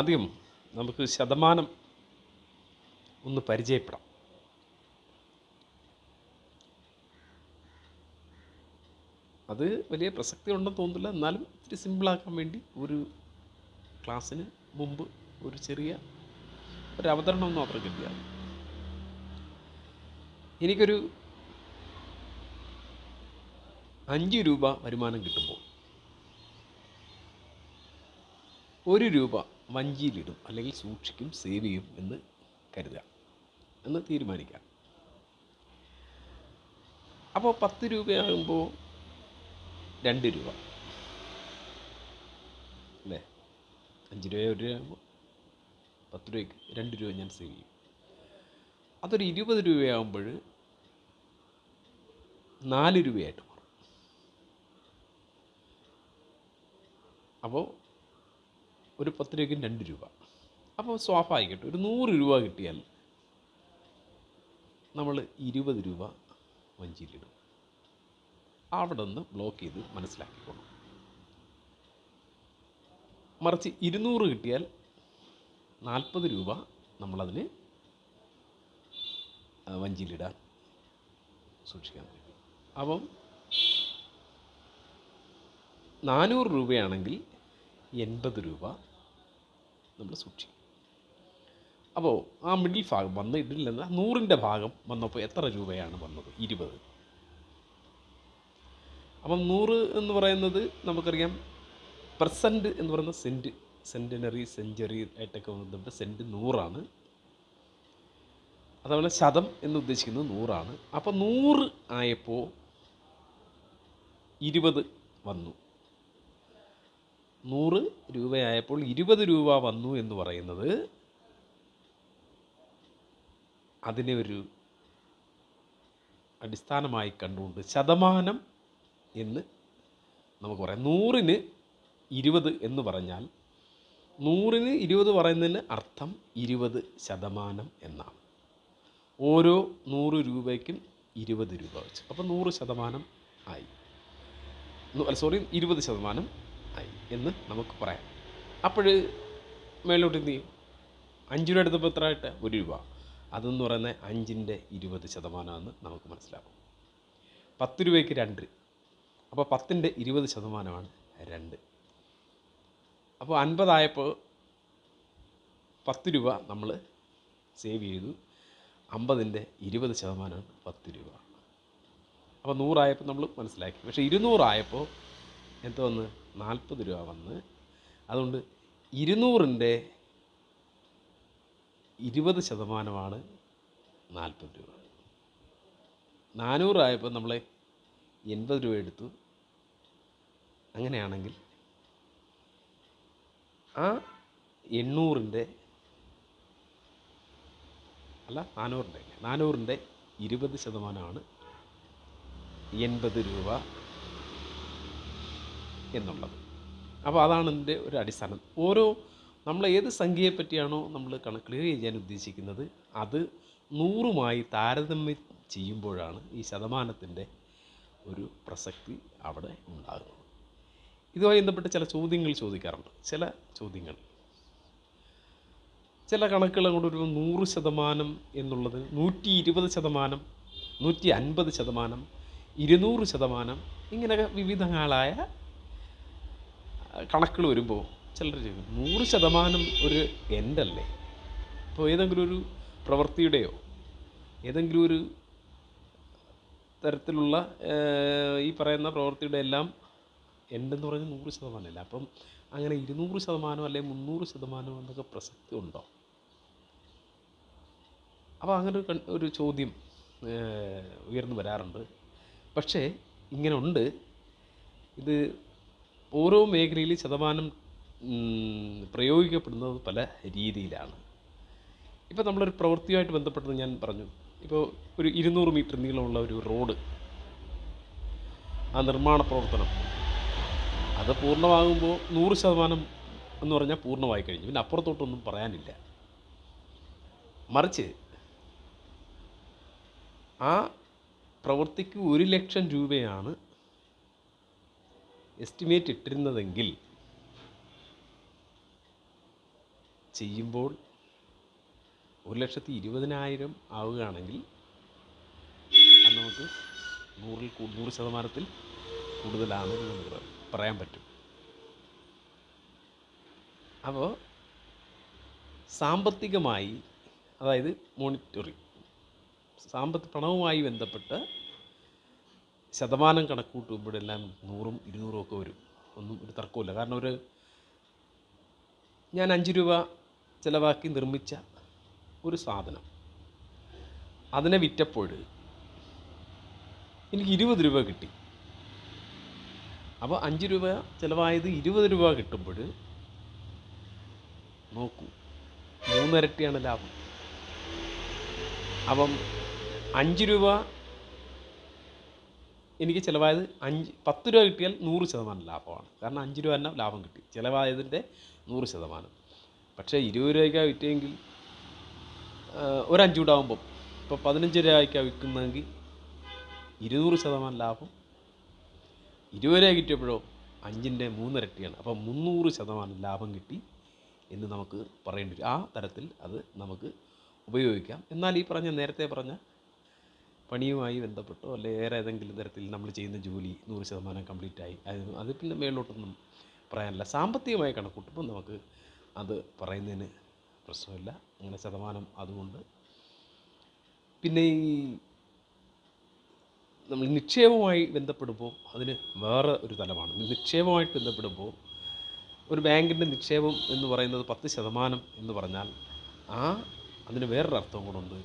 ആദ്യം നമുക്ക് ശതമാനം ഒന്ന് പരിചയപ്പെടാം. അത് വലിയ പ്രസക്തി ഉണ്ടെന്ന് തോന്നുന്നില്ല, എന്നാലും ഇത്തിരി സിമ്പിളാക്കാൻ വേണ്ടി ഒരു ക്ലാസ്സിന് മുമ്പ് ഒരു ചെറിയ ഒരു അവതരണം മാത്രം കിട്ടിയാൽ. എനിക്കൊരു 5 രൂപ വരുമാനം കിട്ടുമ്പോൾ 1 രൂപ വഞ്ചിയിലിടും, അല്ലെങ്കിൽ സൂക്ഷിക്കും, സേവ് ചെയ്യും എന്ന് കരുതുക, എന്ന് തീരുമാനിക്കാം. അപ്പോൾ 10 രൂപയാകുമ്പോൾ 2 രൂപ അല്ലേ? 5 രൂപ 1 രൂപയാകുമ്പോൾ 10 രൂപയ്ക്ക് 2 രൂപ ഞാൻ സേവ് ചെയ്യും. അതൊരു 20 രൂപയാകുമ്പോൾ 4 രൂപയായിട്ട് മാറും. അപ്പോൾ ഒരു 10 രൂപയ്ക്ക് 2 രൂപ. അപ്പോൾ സ്വാഭാവികമായിട്ട് ഒരു 100 രൂപ കിട്ടിയാൽ നമ്മൾ 20 രൂപ വഞ്ചിയിലിടും. അവിടെ നിന്ന് ബ്ലോക്ക് ചെയ്ത് മനസ്സിലാക്കിക്കോണം. മറിച്ച് 200 കിട്ടിയാൽ 40 രൂപ നമ്മളതിന് വഞ്ചിയിലിടാൻ സൂക്ഷിക്കാൻ പറ്റും. അപ്പം 400 രൂപയാണെങ്കിൽ 80 രൂപ നമ്മൾ സൂക്ഷിക്കും. അപ്പോൾ ആ മിഡിൽ ഭാഗം വന്ന് ഇടില്ലെന്ന 100ൻ്റെ ഭാഗം വന്നപ്പോൾ എത്ര രൂപയാണ് വന്നത്? 20. അപ്പം 100 എന്ന് പറയുന്നത് നമുക്കറിയാം, പെർസെൻറ്റ് എന്ന് പറയുന്ന സെൻറ്റ്, സെൻറ്റിനറി, സെഞ്ചുറി ആയിട്ടൊക്കെ വന്നിട്ട് സെൻറ്റ് 100ആണ്. അതുപോലെ ശതം എന്ന് ഉദ്ദേശിക്കുന്നത് 100ആണ്. അപ്പോൾ 100 ആയപ്പോൾ 20 വന്നു. 100 രൂപയായപ്പോൾ 20 രൂപ വന്നു എന്ന് പറയുന്നത് അതിനെ ഒരു അടിസ്ഥാനമായി കണ്ടുകൊണ്ട് ശതമാനം എന്ന് നമുക്ക് പറയാം. 100ന് 20 എന്ന് പറഞ്ഞാൽ 100ന് 20 പറയുന്നതിന് അർത്ഥം 20% എന്നാണ്. ഓരോ 100 രൂപയ്ക്കും 20 രൂപ വെച്ച്. അപ്പോൾ 100% ആയി, 20% ആയി എന്ന് നമുക്ക് പറയാം. അപ്പോൾ മേലോട്ട് എന്ത് ചെയ്യും? 5 രൂപ എടുത്തപ്പോൾ എത്ര ആയിട്ട്? 1 രൂപ. അതെന്ന് പറയുന്നത് 5ൻ്റെ 20% നമുക്ക് മനസ്സിലാക്കും. 10 രൂപയ്ക്ക് 2. അപ്പോൾ 10ൻ്റെ 20% 2. അപ്പോൾ 50 ആയപ്പോൾ 10 രൂപ നമ്മൾ സേവ് ചെയ്തു. 50ൻ്റെ 20% 10 രൂപ. അപ്പോൾ 100 ആയപ്പോൾ നമ്മൾ മനസ്സിലാക്കി. പക്ഷേ 200 ആയപ്പോൾ എന്ത് വന്ന്? 40 രൂപ വന്ന്. അതുകൊണ്ട് 200ൻ്റെ 20% 40 രൂപ. 400 ആയപ്പോൾ നമ്മൾ 80 രൂപ എടുത്തു. അങ്ങനെയാണെങ്കിൽ ആ 800ൻ്റെ അല്ല 400ൻ്റെ 20% 80 രൂപ എന്നുള്ളത്. അപ്പോൾ അതാണ് ഇതിൻ്റെ ഒരു അടിസ്ഥാനം. നമ്മൾ ഏത് സംഖ്യയെ പറ്റിയാണോ നമ്മൾ ക്ലിയർ ചെയ്യാൻ ഉദ്ദേശിക്കുന്നത്, അത് 100മായി താരതമ്യം ചെയ്യുമ്പോഴാണ് ഈ ശതമാനത്തിൻ്റെ ഒരു പ്രസക്തി അവിടെ ഉണ്ടാകുന്നത്. ഇതുമായി ബന്ധപ്പെട്ട് ചില ചോദ്യങ്ങൾ ചോദിക്കാറുണ്ട്. ചില കണക്കുകൾ അങ്ങോട്ട് ഒരു 100% എന്നുള്ളത് 120%, 150%, 200%, ഇങ്ങനെയൊക്കെ വിവിധങ്ങളായ കണക്കുകൾ വരുമ്പോൾ ചിലർ ചോദിക്കും, 100% ഒരു എൻഡല്ലേ? ഇപ്പോൾ ഏതെങ്കിലും ഒരു പ്രവൃത്തിയുടെയോ ഏതെങ്കിലും ഒരു തരത്തിലുള്ള ഈ പറയുന്ന പ്രവൃത്തിയുടെ എല്ലാം എൻഡെന്ന് പറഞ്ഞാൽ 100% അല്ല. അപ്പം അങ്ങനെ 200% അല്ലെങ്കിൽ 300% എന്നൊക്കെ പ്രസക്തി ഉണ്ടോ? അപ്പോൾ അങ്ങനെ ഒരു ചോദ്യം ഉയർന്നു വരാറുണ്ട്. പക്ഷേ ഇങ്ങനെ ഉണ്ട്. ഇത് ഓരോ മേഖലയിൽ ശതമാനം പ്രയോഗിക്കപ്പെടുന്നത് പല രീതിയിലാണ്. ഇപ്പോൾ നമ്മളൊരു പ്രവൃത്തിയുമായിട്ട് ബന്ധപ്പെട്ടത് ഞാൻ പറഞ്ഞു. ഇപ്പോൾ ഒരു 200 മീറ്റർ നീളമുള്ള ഒരു റോഡ്, ആ നിർമ്മാണ പ്രവർത്തനം അത് പൂർണ്ണമാകുമ്പോൾ 100% എന്ന് പറഞ്ഞാൽ പൂർണ്ണമായി കഴിഞ്ഞു. പിന്നെ അപ്പുറത്തോട്ടൊന്നും പറയാനില്ല. മറിച്ച് ആ പ്രവൃത്തിക്ക് 1 ലക്ഷം രൂപയാണ് എസ്റ്റിമേറ്റ് ഇട്ടിരുന്നതെങ്കിൽ ചെയ്യുമ്പോൾ 1,20,000 ആവുകയാണെങ്കിൽ അത് നമുക്ക് 100% കൂടുതലാണെന്ന് നമുക്ക് പറയാൻ പറ്റും. അപ്പോൾ സാമ്പത്തികമായി, അതായത് മോണിറ്ററിങ്, പണവുമായി ബന്ധപ്പെട്ട് ശതമാനം കണക്ക് കൂട്ടുമ്പോഴെല്ലാം 100ഉം 200ഉം ഒക്കെ വരും. ഒന്നും ഒരു തർക്കമില്ല. കാരണം ഞാൻ 5 രൂപ ചിലവാക്കി നിർമ്മിച്ച ഒരു സാധനം, അതിനെ വിറ്റപ്പോൾ എനിക്ക് 20 രൂപ കിട്ടി. അപ്പോൾ 5 രൂപ ചിലവായത് 20 രൂപ കിട്ടുമ്പോൾ നോക്കൂ, 3 ഇരട്ടിയാണ് ലാഭം. അപ്പം 5 രൂപ എനിക്ക് ചിലവായത് 10 രൂപ കിട്ടിയാൽ 100% ലാഭമാണ്. കാരണം 5 രൂപ തന്നെ ലാഭം കിട്ടി, ചിലവായതിൻ്റെ 100%. പക്ഷേ 20 രൂപയ്ക്കാണ് വിറ്റെങ്കിൽ ഒരു 5 കൂടെ ആകുമ്പം ഇപ്പോൾ 15 രൂപയ്ക്കാണ് വിൽക്കുന്നതെങ്കിൽ 200% ലാഭം. 20 രൂപ കിട്ടിയപ്പോഴോ 5ൻ്റെ 3 ഇരട്ടിയാണ്. അപ്പം 300% ലാഭം കിട്ടി എന്ന് നമുക്ക് പറയേണ്ടി വരും. ആ തരത്തിൽ അത് നമുക്ക് ഉപയോഗിക്കാം. എന്നാൽ ഈ നേരത്തെ പറഞ്ഞ പണിയുമായി ബന്ധപ്പെട്ടോ അല്ലെങ്കിൽ വേറെ ഏതെങ്കിലും തരത്തിൽ നമ്മൾ ചെയ്യുന്ന ജോലി 100% കംപ്ലീറ്റായി, അത് പിന്നെ മേളിലോട്ടൊന്നും പറയാനില്ല. സാമ്പത്തികമായി കണക്കൂട്ടുമ്പോൾ നമുക്ക് അത് പറയുന്നതിന് പ്രശ്നമില്ല. അങ്ങനെ ശതമാനം അതുകൊണ്ട്. പിന്നെ ഈ നമ്മൾ നിക്ഷേപവുമായി ബന്ധപ്പെടുമ്പോൾ അതിന് വേറെ ഒരു തലമാണ്. നിക്ഷേപവുമായിട്ട് ബന്ധപ്പെടുമ്പോൾ ഒരു ബാങ്കിൻ്റെ നിക്ഷേപം എന്ന് പറയുന്നത് 10% എന്ന് പറഞ്ഞാൽ അതിന് വേറൊരർത്ഥം കൂടെ ഉണ്ട്.